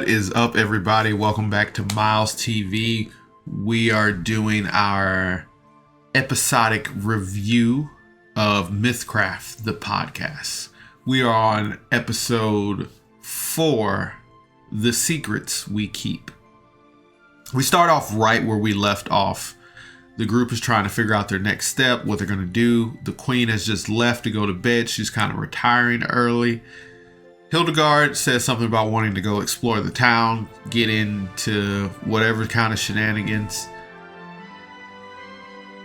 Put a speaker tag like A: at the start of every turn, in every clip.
A: What is up, everybody? Welcome back to Miles TV. We are doing our episodic review of MythCraft, the podcast. We are on episode 4, The Secrets We Keep. We start off right where we left off. The group is trying to figure out their next step, what they're going to do. The queen has just left to go to bed. She's kind of retiring early. Hildagrade says something about wanting to go explore the town, get into whatever kind of shenanigans.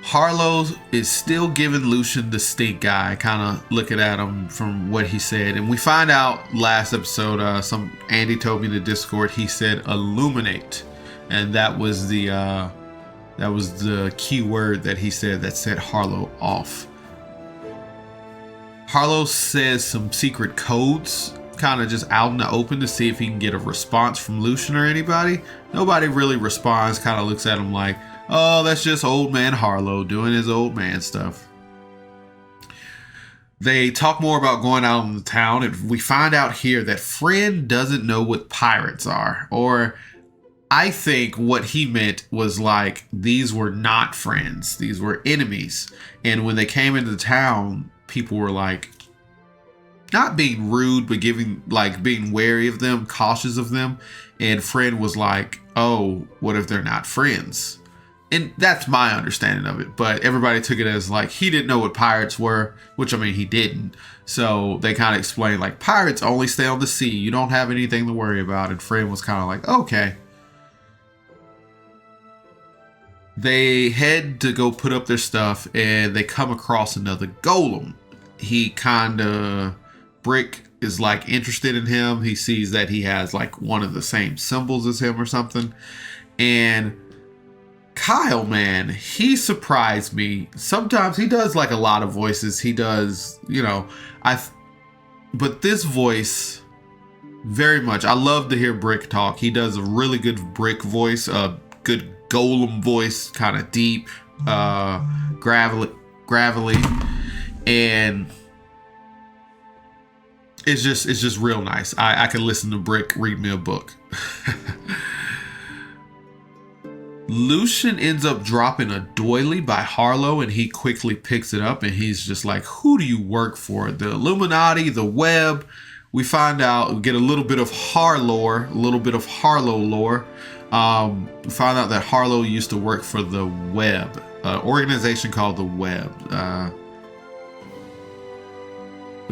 A: Harlow is still giving Lucian the stink eye, kind of looking at him from what he said. And we find out last episode, Andy told me in the Discord, he said illuminate. And that was the key word that he said that set Harlow off. Harlow says some secret codes, kind of just out in the open to see if he can get a response from Lucian or anybody. Nobody really responds, kind of looks at him like, oh, that's just old man Harlow doing his old man stuff. They talk more about going out in the town, and we find out here that Friend doesn't know what pirates are. Or I think what he meant was like, these were not friends, these were enemies. And when they came into the town, people were like, not being rude, but being wary of them, cautious of them. And Friend was like, oh, what if they're not friends? And that's my understanding of it. But everybody took it as like, he didn't know what pirates were, which I mean, he didn't. So they kind of explained like, pirates only stay on the sea. You don't have anything to worry about. And Friend was kind of like, okay. They head to go put up their stuff and they come across another golem. He Brick is like interested in him. He sees that he has like one of the same symbols as him or something. And Kyle, man, he surprised me. Sometimes he does like a lot of voices. He does, but this voice very much. I love to hear Brick talk. He does a really good Brick voice, a good golem voice, kind of deep, gravelly, and it's just real nice. I can listen to Brick read me a book. Lucian ends up dropping a doily by Harlow, and he quickly picks it up, and he's just like, who do you work for? The Illuminati, the web? We find out, we get a little bit of Harlow lore. We found out that Harlow used to work for the web, an organization called the web.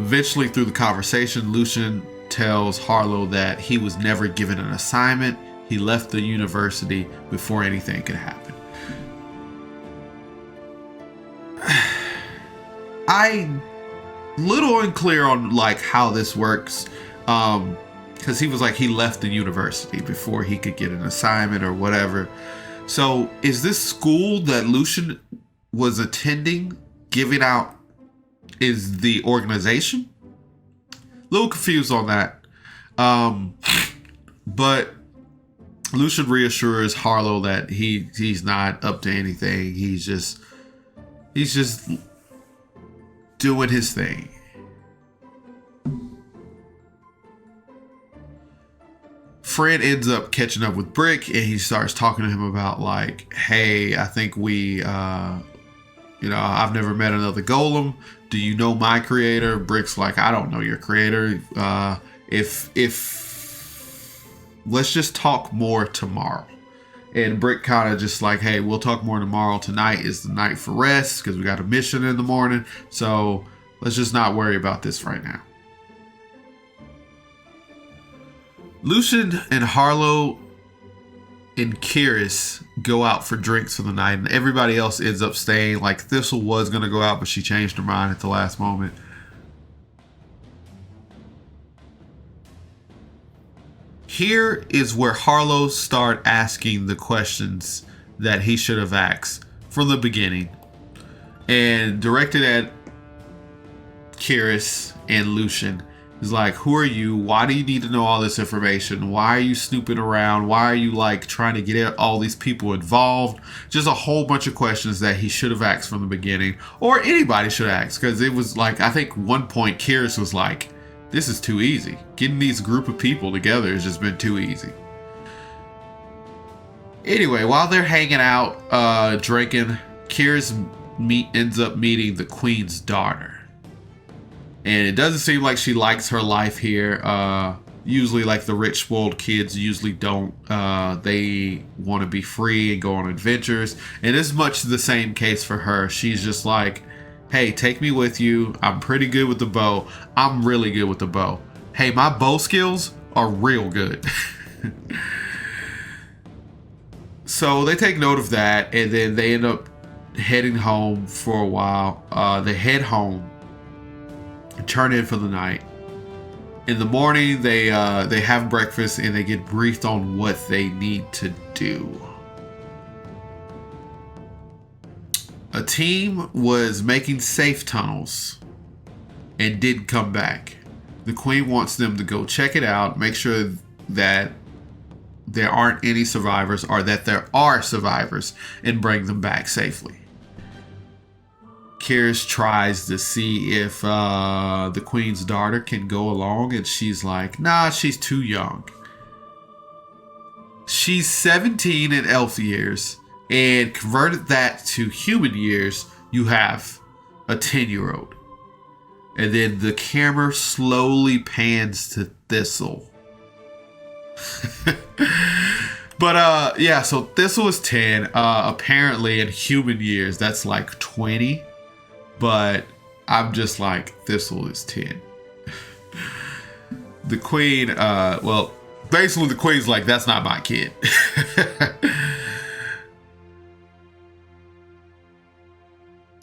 A: Eventually, through the conversation, Lucian tells Harlow that he was never given an assignment. He left the university before anything could happen. I'm little unclear on like how this works, because he was like he left the university before he could get an assignment or whatever. So is this school that Lucian was attending giving out is the organization? A little confused on that. But Lucian reassures Harlow that he's not up to anything. He's just doing his thing. Friend ends up catching up with Brick, and he starts talking to him about like, hey, I think I've never met another golem. Do you know my creator? Brick's like, I don't know your creator. If let's just talk more tomorrow. And Brick kind of just like, hey, we'll talk more tomorrow. Tonight is the night for rest because we got a mission in the morning. So let's just not worry about this right now. Lucian and Harlow and Keres go out for drinks for the night, and everybody else ends up staying. Like Thistle was going to go out, but she changed her mind at the last moment. Here is where Harlow started asking the questions that he should have asked from the beginning, and directed at Keres and Lucian. He's like, who are you? Why do you need to know all this information? Why are you snooping around? Why are you like trying to get all these people involved? Just a whole bunch of questions that he should have asked from the beginning, or anybody should ask, because it was like, I think one point Keres was like, This is too easy. Getting these group of people together has just been too easy. Anyway, while they're hanging out, drinking, Keres ends up meeting the queen's daughter. And it doesn't seem like she likes her life here. Usually, like the rich, spoiled kids usually don't. They want to be free and go on adventures. And it's much the same case for her. She's just like, hey, take me with you. I'm pretty good with the bow. I'm really good with the bow. Hey, my bow skills are real good. So they take note of that, and then they end up heading home for a while. They head home and turn in for the night. In the morning, they have breakfast and they get briefed on what they need to do. A team was making safe tunnels and didn't come back. The queen wants them to go check it out, make sure that there aren't any survivors or that there are survivors, and bring them back safely. Keres tries to see if the queen's daughter can go along, and she's like, nah, she's too young. She's 17 in elf years, and converted that to human years, you have a 10-year-old. And then the camera slowly pans to Thistle. But yeah, so Thistle is 10. Apparently in human years, that's like 20. But I'm just like, Thistle is 10. The queen, well, basically the queen's like, that's not my kid.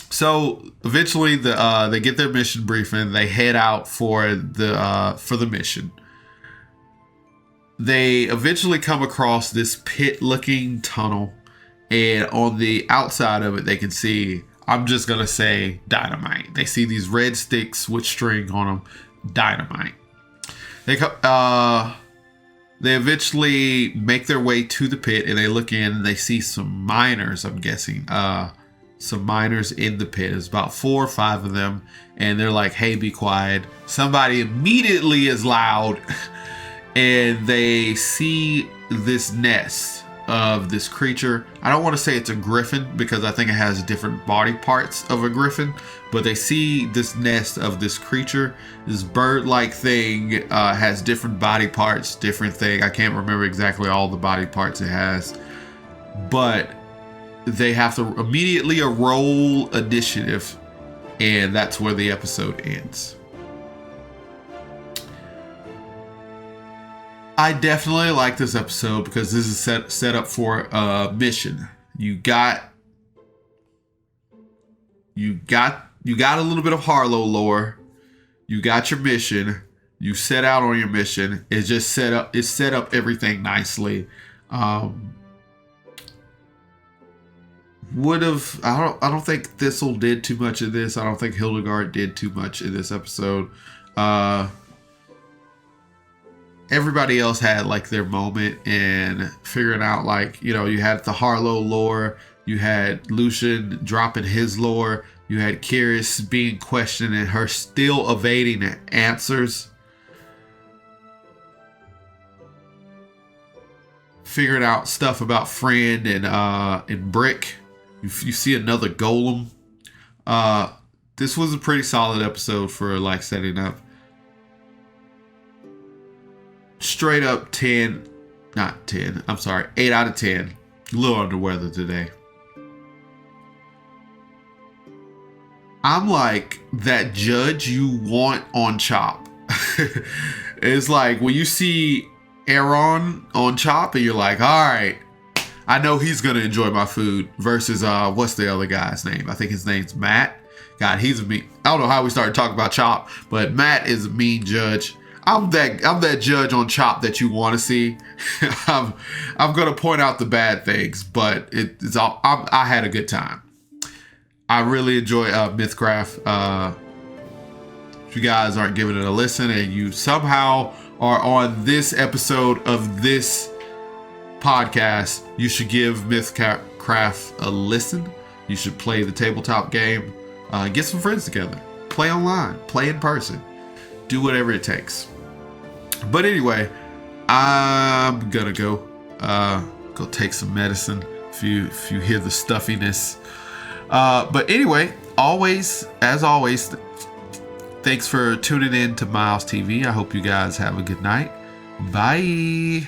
A: So eventually they get their mission briefing. They head out for the mission. They eventually come across this pit-looking tunnel, and on the outside of it, they can see, I'm just gonna say, dynamite. They see these red sticks with string on them, dynamite. They eventually make their way to the pit, and they look in, and they see some miners. I'm guessing, some miners in the pit. There's about 4 or 5 of them, and they're like, "Hey, be quiet!" Somebody immediately is loud. And they see this nest of this creature. I don't want to say it's a griffin because I think it has different body parts of a griffin. But they see this nest of this creature. This bird-like thing has different body parts, different thing. I can't remember exactly all the body parts it has. But they have to immediately roll initiative. And that's where the episode ends. I definitely like this episode because this is set up for a mission. You got a little bit of Harlow lore. You got your mission. You set out on your mission. It's just set up everything nicely. I don't think Thistle did too much of this. I don't think Hildagrade did too much in this episode. Everybody else had like their moment in figuring out, like, you know, you had the Harlow lore, you had Lucian dropping his lore, you had Keres being questioned and her still evading answers. Figuring out stuff about Friend and Brick. You see another golem. This was a pretty solid episode for like setting up. Straight up 8 out of 10. A little under weather today. I'm like that judge you want on Chop. It's like when you see Aaron on Chop and you're like, all right, I know he's going to enjoy my food, versus what's the other guy's name? I think his name's Matt. God, he's a mean. I don't know how we started talking about Chop, but Matt is a mean judge. I'm that judge on Chop that you want to see. I'm gonna point out the bad things, but it's all. I had a good time. I really enjoy MythCraft. If you guys aren't giving it a listen and you somehow are on this episode of this podcast, you should give MythCraft a listen. You should play the tabletop game. Get some friends together. Play online. Play in person. do whatever it takes. But anyway, I'm gonna go take some medicine if you hear the stuffiness. But anyway, as always, thanks for tuning in to Miles TV. I hope you guys have a good night. Bye.